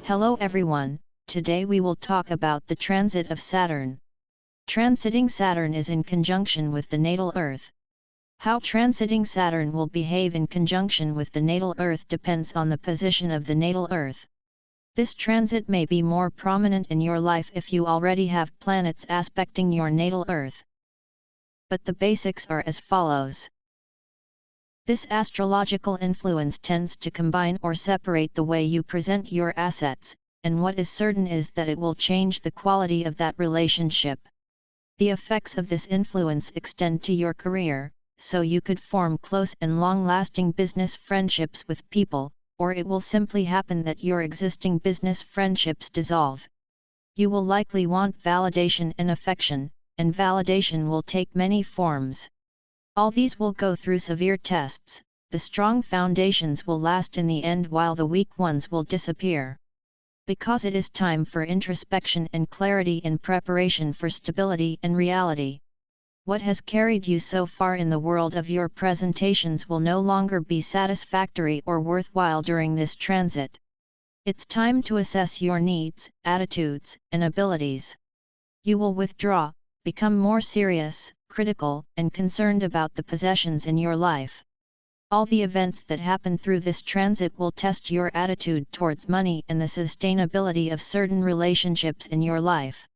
Hello everyone, today we will talk about the transit of Saturn. Transiting Saturn is in conjunction with the natal Earth. How transiting Saturn will behave in conjunction with the natal Earth depends on the position of the natal Earth. This transit may be more prominent in your life if you already have planets aspecting your natal Earth. But the basics are as follows. This astrological influence tends to combine or separate the way you present your assets, and what is certain is that it will change the quality of that relationship. The effects of this influence extend to your career, so you could form close and long-lasting business friendships with people, or it will simply happen that your existing business friendships dissolve. You will likely want validation and affection, and validation will take many forms. All these will go through severe tests, the strong foundations will last in the end while the weak ones will disappear. Because it is time for introspection and clarity in preparation for stability and reality. What has carried you so far in the world of your presentations will no longer be satisfactory or worthwhile during this transit. It's time to assess your needs, attitudes, and abilities. You will withdraw, become more serious, critical, and concerned about the possessions in your life. All the events that happen through this transit will test your attitude towards money and the sustainability of certain relationships in your life.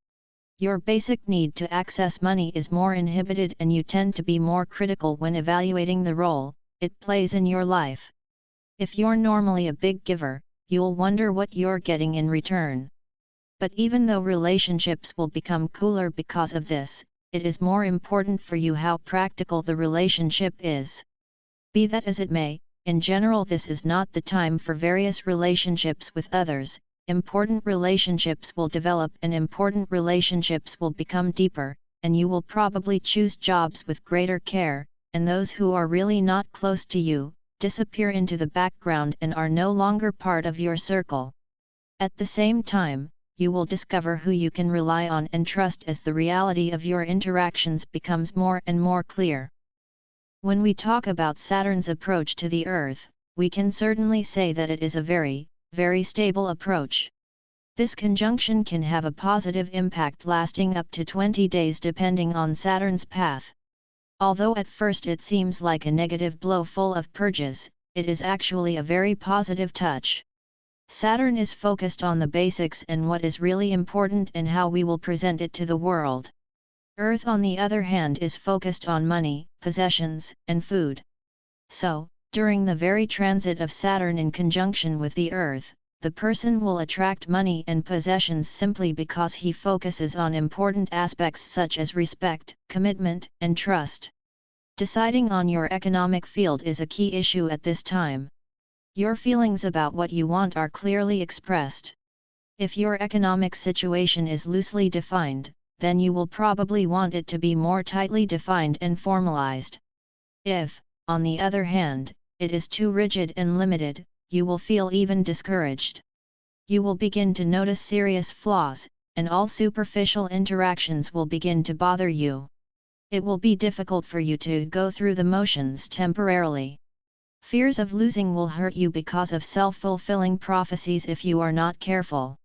Your basic need to access money is more inhibited and you tend to be more critical when evaluating the role it plays in your life. If you're normally a big giver, you'll wonder what you're getting in return. But even though relationships will become cooler because of this, it is more important for you how practical the relationship is. Be that as it may, in general this is not the time for various relationships with others. Important relationships will develop and important relationships will become deeper, and you will probably choose jobs with greater care, and those who are really not close to you, disappear into the background and are no longer part of your circle. At the same time, you will discover who you can rely on and trust as the reality of your interactions becomes more and more clear. When we talk about Saturn's approach to the Earth, we can certainly say that it is a very stable approach. This conjunction can have a positive impact lasting up to 20 days depending on Saturn's path. Although at first it seems like a negative blow full of purges, it is actually a very positive touch. Saturn is focused on the basics and what is really important and how we will present it to the world. Earth on the other hand is focused on money, possessions, and food. So, during the very transit of Saturn in conjunction with the Earth, the person will attract money and possessions simply because he focuses on important aspects such as respect, commitment, and trust. Deciding on your economic field is a key issue at this time. Your feelings about what you want are clearly expressed. If your economic situation is loosely defined, then you will probably want it to be more tightly defined and formalized. If, on the other hand, it is too rigid and limited, you will feel even discouraged. You will begin to notice serious flaws, and all superficial interactions will begin to bother you. It will be difficult for you to go through the motions temporarily. Fears of losing will hurt you because of self-fulfilling prophecies if you are not careful.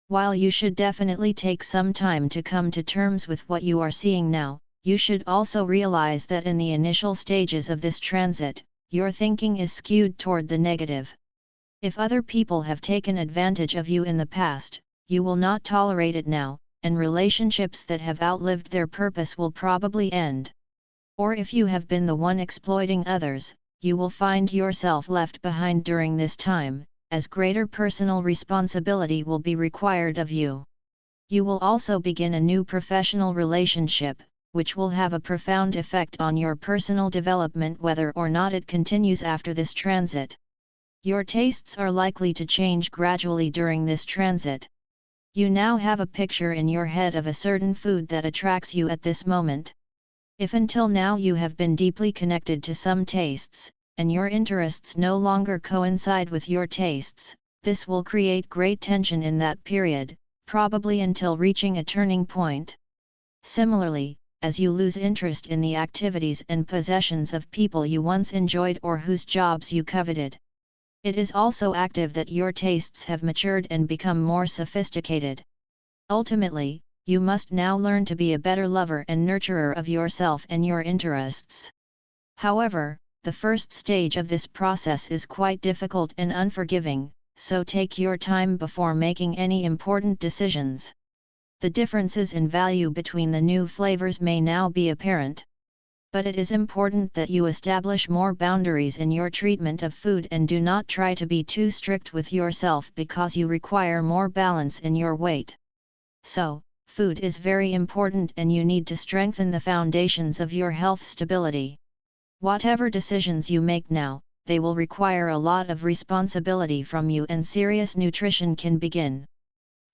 While you should definitely take some time to come to terms with what you are seeing now, you should also realize that in the initial stages of this transit, your thinking is skewed toward the negative. If other people have taken advantage of you in the past, you will not tolerate it now, and relationships that have outlived their purpose will probably end. Or if you have been the one exploiting others, you will find yourself left behind during this time, as greater personal responsibility will be required of you. You will also begin a new professional relationship, which will have a profound effect on your personal development whether or not it continues after this transit. Your tastes are likely to change gradually during this transit. You now have a picture in your head of a certain food that attracts you at this moment. If until now you have been deeply connected to some tastes, and your interests no longer coincide with your tastes, this will create great tension in that period, probably until reaching a turning point. Similarly, as you lose interest in the activities and possessions of people you once enjoyed or whose jobs you coveted, It is also active that your tastes have matured and become more sophisticated. Ultimately, you must now learn to be a better lover and nurturer of yourself and your interests. However, the first stage of this process is quite difficult and unforgiving, so take your time before making any important decisions. The differences in value between the new flavors may now be apparent. But it is important that you establish more boundaries in your treatment of food and do not try to be too strict with yourself because you require more balance in your weight. So, food is very important and you need to strengthen the foundations of your health stability. Whatever decisions you make now, they will require a lot of responsibility from you and serious nutrition can begin.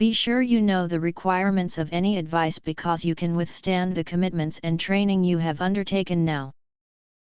Be sure you know the requirements of any advice because you can withstand the commitments and training you have undertaken now.